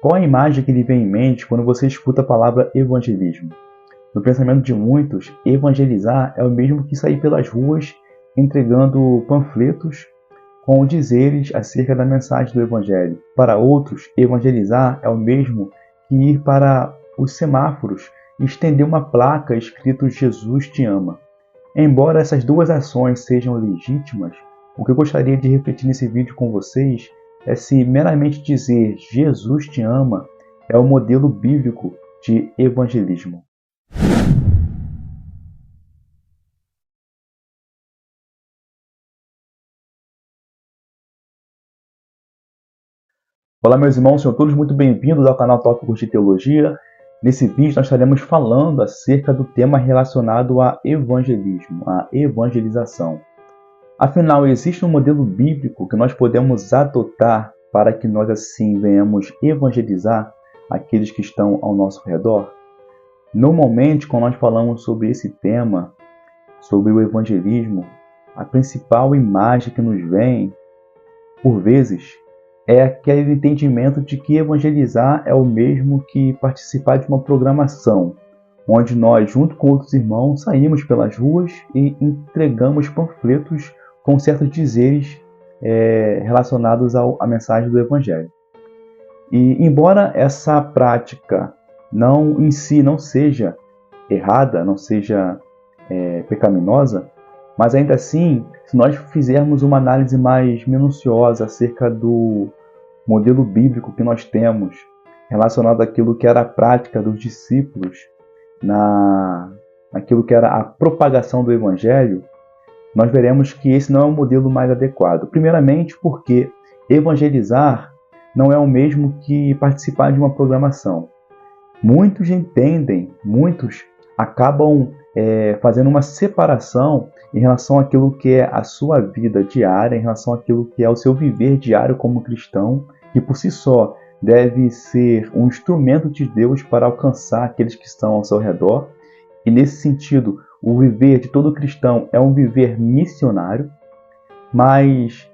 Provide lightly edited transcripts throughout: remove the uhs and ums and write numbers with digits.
Qual a imagem que lhe vem em mente quando você escuta a palavra evangelismo? No pensamento de muitos, evangelizar é o mesmo que sair pelas ruas entregando panfletos com dizeres acerca da mensagem do Evangelho. Para outros, evangelizar é o mesmo que ir para os semáforos e estender uma placa escrito Jesus te ama. Embora essas duas ações sejam legítimas, o que eu gostaria de refletir nesse vídeo com vocês é se meramente dizer Jesus te ama é o modelo bíblico de evangelismo. Olá meus irmãos, sejam todos muito bem-vindos ao canal Tópicos de Teologia. Nesse vídeo nós estaremos falando acerca do tema relacionado a evangelismo, a evangelização. Afinal, existe um modelo bíblico que nós podemos adotar para que nós assim venhamos evangelizar aqueles que estão ao nosso redor? Normalmente, quando nós falamos sobre esse tema, sobre o evangelismo, a principal imagem que nos vem, por vezes, é aquele entendimento de que evangelizar é o mesmo que participar de uma programação, onde nós, junto com outros irmãos, saímos pelas ruas e entregamos panfletos com certos dizeres relacionados à mensagem do Evangelho. E embora essa prática em si não seja errada, não seja pecaminosa, mas ainda assim, se nós fizermos uma análise mais minuciosa acerca do modelo bíblico que nós temos relacionado àquilo que era a prática dos discípulos, naquilo que era a propagação do Evangelho, nós veremos que esse não é o modelo mais adequado. Primeiramente porque evangelizar não é o mesmo que participar de uma programação. Muitos acabam fazendo uma separação em relação àquilo que é a sua vida diária, em relação àquilo que é o seu viver diário como cristão, que por si só deve ser um instrumento de Deus para alcançar aqueles que estão ao seu redor. E nesse sentido, o viver de todo cristão é um viver missionário, mas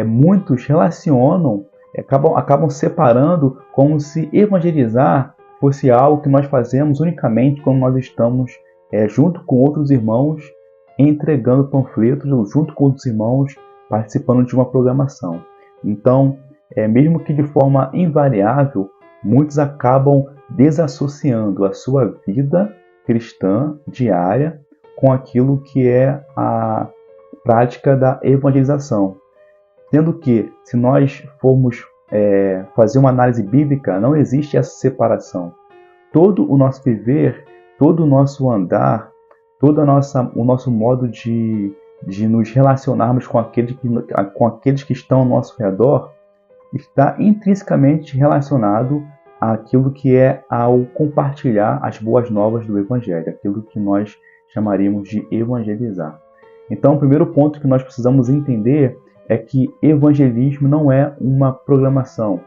muitos relacionam, acabam separando como se evangelizar fosse algo que nós fazemos unicamente quando nós estamos junto com outros irmãos, entregando panfletos, ou junto com outros irmãos, participando de uma programação. Então, mesmo que de forma invariável, muitos acabam desassociando a sua vida cristã diária com aquilo que é a prática da evangelização. Sendo que, se nós formos fazer uma análise bíblica, não existe essa separação. Todo o nosso viver, todo o nosso andar, todo o nosso modo de nos relacionarmos com aqueles que estão ao nosso redor está intrinsecamente relacionado àquilo que é ao compartilhar as boas novas do Evangelho, aquilo que nós chamaríamos de evangelizar. Então, o primeiro ponto que nós precisamos entender é que evangelismo não é uma programação,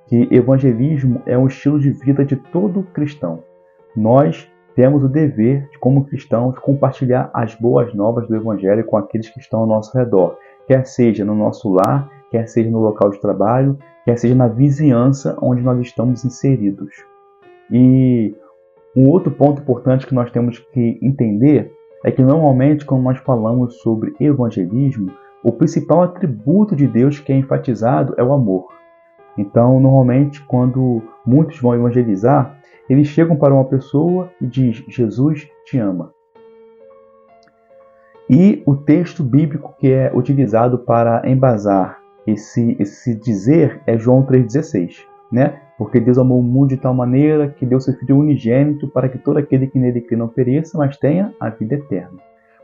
que evangelismo é um estilo de vida de todo cristão. Nós temos o dever, como cristãos, compartilhar as boas novas do Evangelho com aqueles que estão ao nosso redor, quer seja no nosso lar, quer seja no local de trabalho, quer seja na vizinhança onde nós estamos inseridos. E um outro ponto importante que nós temos que entender é que normalmente quando nós falamos sobre evangelismo, o principal atributo de Deus que é enfatizado é o amor. Então, normalmente, quando muitos vão evangelizar, eles chegam para uma pessoa e diz: Jesus te ama. E o texto bíblico que é utilizado para embasar esse dizer é João 3,16, né? Porque Deus amou o mundo de tal maneira que deu seu Filho unigênito para que todo aquele que nele crê não pereça, mas tenha a vida eterna.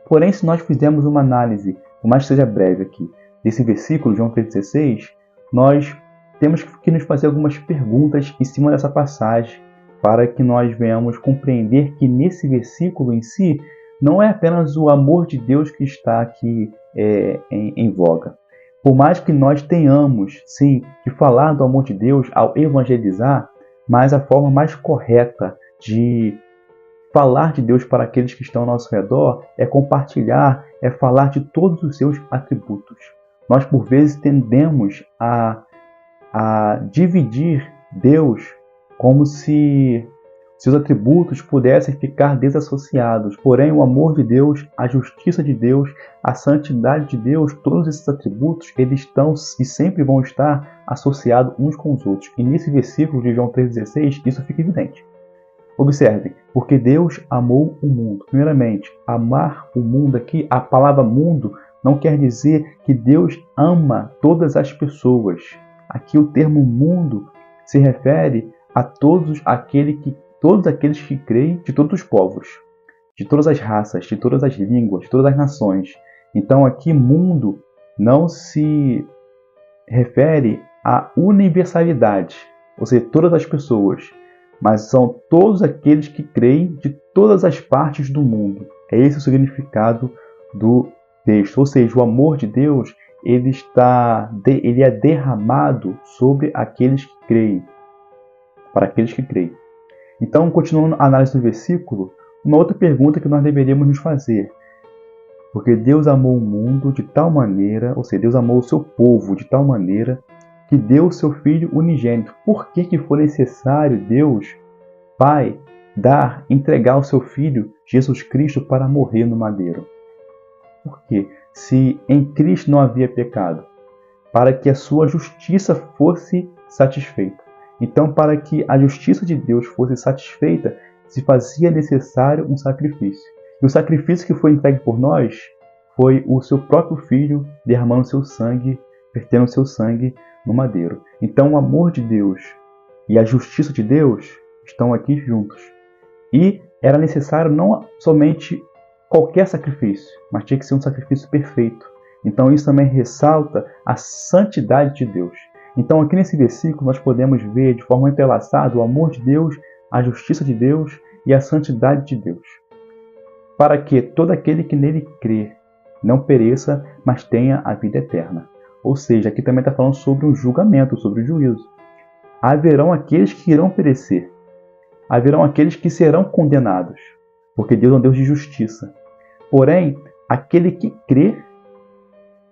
Porém, se nós fizermos uma análise, por mais que seja breve aqui, desse versículo, João 3,16, nós temos que nos fazer algumas perguntas em cima dessa passagem para que nós venhamos compreender que nesse versículo em si não é apenas o amor de Deus que está aqui em voga. Por mais que nós tenhamos, sim, que falar do amor de Deus ao evangelizar, mas a forma mais correta de falar de Deus para aqueles que estão ao nosso redor é compartilhar, é falar de todos os seus atributos. Nós, por vezes, tendemos a dividir Deus como se seus atributos pudessem ficar desassociados. Porém, o amor de Deus, a justiça de Deus, a santidade de Deus, todos esses atributos, eles estão e sempre vão estar associados uns com os outros. E nesse versículo de João 3,16, isso fica evidente. Observem, porque Deus amou o mundo. Primeiramente, amar o mundo aqui, a palavra mundo não quer dizer que Deus ama todas as pessoas. Aqui o termo mundo se refere a todos aqueles que creem, de todos os povos, de todas as raças, de todas as línguas, de todas as nações. Então aqui mundo não se refere à universalidade, ou seja, todas as pessoas, mas são todos aqueles que creem de todas as partes do mundo. É esse o significado do texto. Ou seja, o amor de Deus ele é derramado sobre aqueles que creem, para aqueles que creem. Então, continuando a análise do versículo, uma outra pergunta que nós deveríamos nos fazer. Porque Deus amou o mundo de tal maneira, ou seja, Deus amou o seu povo de tal maneira, que deu o seu Filho unigênito. Por que foi necessário Deus, Pai, entregar o seu Filho, Jesus Cristo, para morrer no madeiro? Por quê? Se em Cristo não havia pecado, para que a sua justiça fosse satisfeita. Então, para que a justiça de Deus fosse satisfeita, se fazia necessário um sacrifício. E o sacrifício que foi entregue por nós foi o seu próprio Filho derramando seu sangue, vertendo seu sangue no madeiro. Então, o amor de Deus e a justiça de Deus estão aqui juntos. E era necessário não somente qualquer sacrifício, mas tinha que ser um sacrifício perfeito. Então, isso também ressalta a santidade de Deus. Então, aqui nesse versículo, nós podemos ver de forma entrelaçada o amor de Deus, a justiça de Deus e a santidade de Deus. Para que todo aquele que nele crê não pereça, mas tenha a vida eterna. Ou seja, aqui também está falando sobre um julgamento, sobre o juízo. Haverão aqueles que irão perecer. Haverão aqueles que serão condenados. Porque Deus é um Deus de justiça. Porém, aquele que crê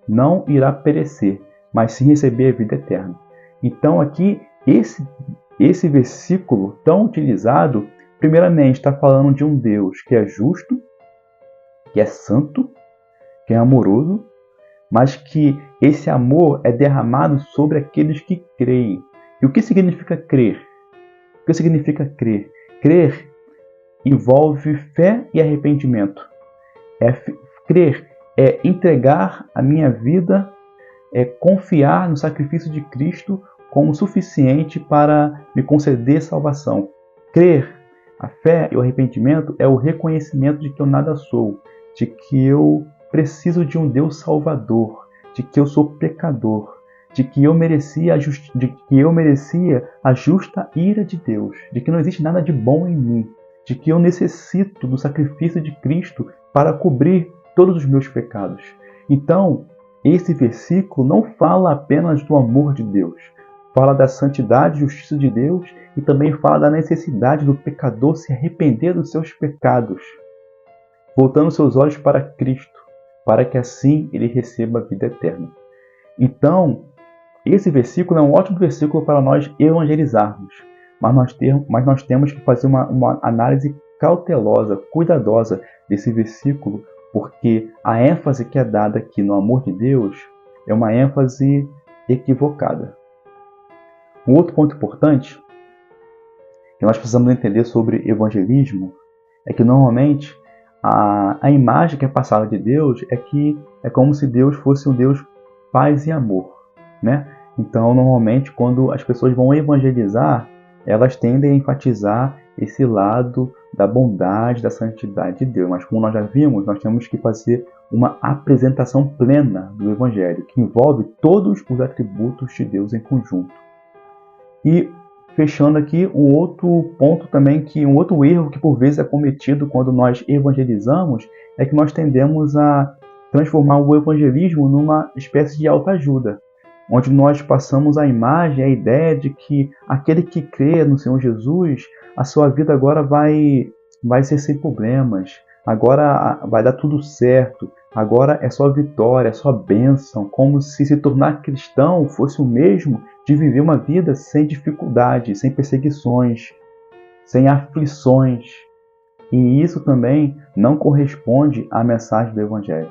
não irá perecer, mas sim receber a vida eterna. Então aqui, esse versículo tão utilizado, primeiramente está falando de um Deus que é justo, que é santo, que é amoroso, mas que esse amor é derramado sobre aqueles que creem. E o que significa crer? O que significa crer? Crer envolve fé e arrependimento. Crer é entregar a minha vida, é confiar no sacrifício de Cristo como suficiente para me conceder salvação. Crer, a fé e o arrependimento é o reconhecimento de que eu nada sou, de que eu preciso de um Deus salvador, de que eu sou pecador, de que eu merecia a justa ira de Deus, de que não existe nada de bom em mim, de que eu necessito do sacrifício de Cristo para cobrir todos os meus pecados. Então, esse versículo não fala apenas do amor de Deus, fala da santidade e justiça de Deus e também fala da necessidade do pecador se arrepender dos seus pecados, voltando seus olhos para Cristo, para que assim ele receba a vida eterna. Então, esse versículo é um ótimo versículo para nós evangelizarmos, mas nós temos que fazer uma análise cautelosa, cuidadosa desse versículo, porque a ênfase que é dada aqui no amor de Deus é uma ênfase equivocada. Um outro ponto importante que nós precisamos entender sobre evangelismo é que normalmente a imagem que é passada de Deus é que é como se Deus fosse um Deus paz e amor, né? Então, normalmente, quando as pessoas vão evangelizar, elas tendem a enfatizar esse lado da bondade, da santidade de Deus. Mas como nós já vimos, nós temos que fazer uma apresentação plena do Evangelho, que envolve todos os atributos de Deus em conjunto. E fechando aqui, um outro ponto também, um outro erro que por vezes é cometido quando nós evangelizamos, é que nós tendemos a transformar o evangelismo numa espécie de autoajuda, onde nós passamos a imagem, a ideia de que aquele que crê no Senhor Jesus, a sua vida agora vai ser sem problemas, agora vai dar tudo certo, agora é só vitória, é só bênção, como se tornar cristão fosse o mesmo de viver uma vida sem dificuldades, sem perseguições, sem aflições. E isso também não corresponde à mensagem do Evangelho.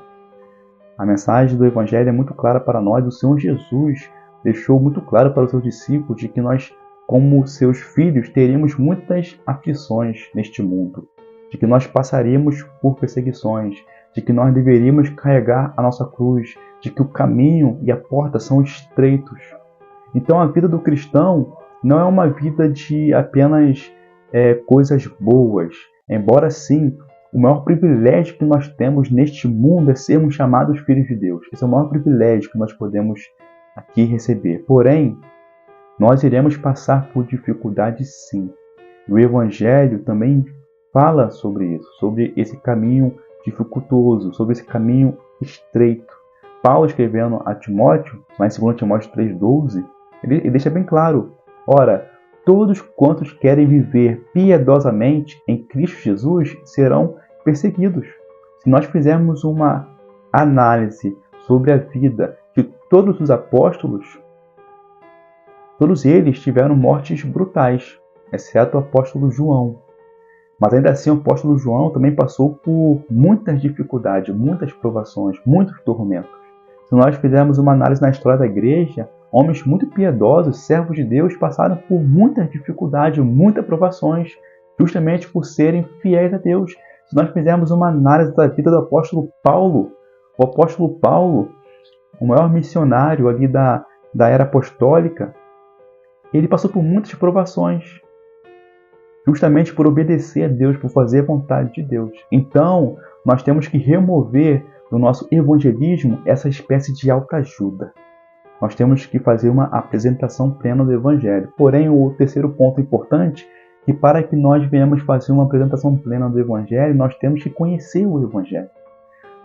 A mensagem do Evangelho é muito clara para nós. O Senhor Jesus deixou muito claro para os seus discípulos de que nós, como seus filhos, teríamos muitas aflições neste mundo, de que nós passaríamos por perseguições, de que nós deveríamos carregar a nossa cruz, de que o caminho e a porta são estreitos. Então a vida do cristão não é uma vida de apenas coisas boas, embora sim, o maior privilégio que nós temos neste mundo é sermos chamados filhos de Deus. Esse é o maior privilégio que nós podemos aqui receber. Porém, nós iremos passar por dificuldades sim. O Evangelho também fala sobre isso, sobre esse caminho dificultoso, sobre esse caminho estreito. Paulo, escrevendo a Timóteo, lá em 2 Timóteo 3,12, ele deixa bem claro: ora, todos quantos querem viver piedosamente em Cristo Jesus serão perseguidos. Se nós fizermos uma análise sobre a vida de todos os apóstolos, todos eles tiveram mortes brutais, exceto o apóstolo João. Mas ainda assim, o apóstolo João também passou por muitas dificuldades, muitas provações, muitos tormentos. Se nós fizermos uma análise na história da igreja, homens muito piedosos, servos de Deus, passaram por muitas dificuldades, muitas provações, justamente por serem fiéis a Deus. Se nós fizermos uma análise da vida do apóstolo Paulo, o apóstolo Paulo, o maior missionário ali da era apostólica, ele passou por muitas provações, justamente por obedecer a Deus, por fazer a vontade de Deus. Então, nós temos que remover do nosso evangelismo essa espécie de autoajuda. Nós temos que fazer uma apresentação plena do Evangelho. Porém, o terceiro ponto importante é que para que nós venhamos fazer uma apresentação plena do Evangelho, nós temos que conhecer o Evangelho.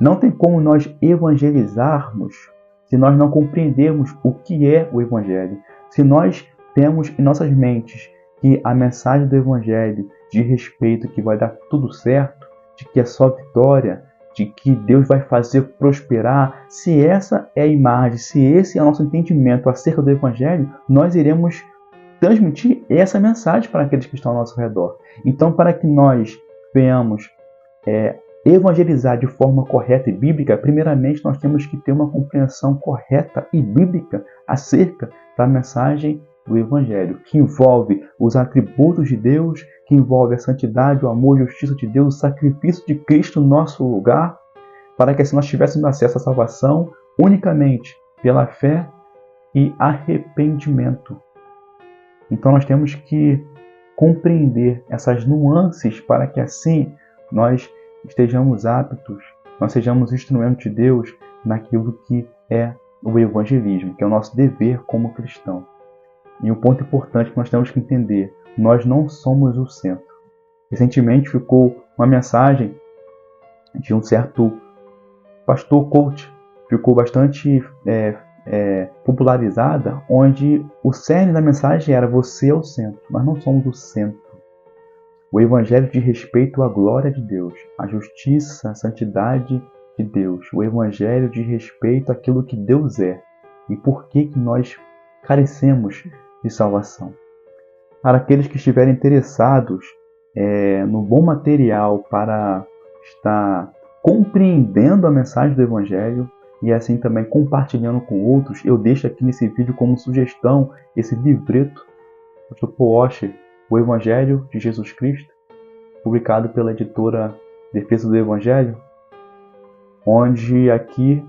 Não tem como nós evangelizarmos se nós não compreendermos o que é o Evangelho. Se nós temos em nossas mentes que a mensagem do Evangelho de respeito, que vai dar tudo certo, de que é só vitória, de que Deus vai fazer prosperar, se essa é a imagem, se esse é o nosso entendimento acerca do Evangelho, nós iremos transmitir essa mensagem para aqueles que estão ao nosso redor. Então, para que nós venhamos evangelizar de forma correta e bíblica, primeiramente nós temos que ter uma compreensão correta e bíblica acerca da mensagem do Evangelho, que envolve os atributos de Deus, que envolve a santidade, o amor e a justiça de Deus, o sacrifício de Cristo no nosso lugar, para que assim nós tivéssemos acesso à salvação unicamente pela fé e arrependimento. Então nós temos que compreender essas nuances para que assim nós estejamos aptos, nós sejamos instrumentos de Deus naquilo que é o evangelismo, que é o nosso dever como cristão. E um ponto importante que nós temos que entender: nós não somos o centro. Recentemente ficou uma mensagem de um certo pastor coach, ficou bastante popularizada, onde o cerne da mensagem era: você é o centro. Nós não somos o centro. O Evangelho diz respeito à glória de Deus, à justiça, à santidade de Deus. O Evangelho diz respeito àquilo que Deus é e por que nós carecemos de salvação. Para aqueles que estiverem interessados no bom material para estar compreendendo a mensagem do Evangelho e assim também compartilhando com outros, eu deixo aqui nesse vídeo como sugestão esse livreto do Paul Washer, O Evangelho de Jesus Cristo, publicado pela editora Defesa do Evangelho, onde aqui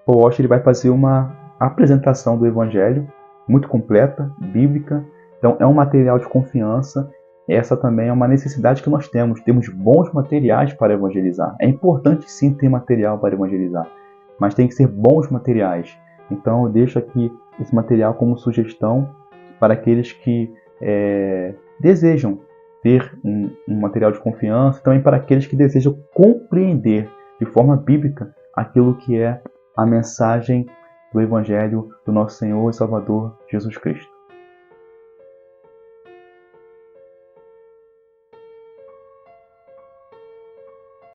Paul Washer ele vai fazer uma apresentação do Evangelho muito completa, bíblica. Então é um material de confiança. Essa também é uma necessidade que nós temos. Temos bons materiais para evangelizar. É importante sim ter material para evangelizar, mas tem que ser bons materiais. Então eu deixo aqui esse material como sugestão para aqueles que desejam ter um material de confiança, também para aqueles que desejam compreender de forma bíblica aquilo que é a mensagem do Evangelho do nosso Senhor e Salvador Jesus Cristo.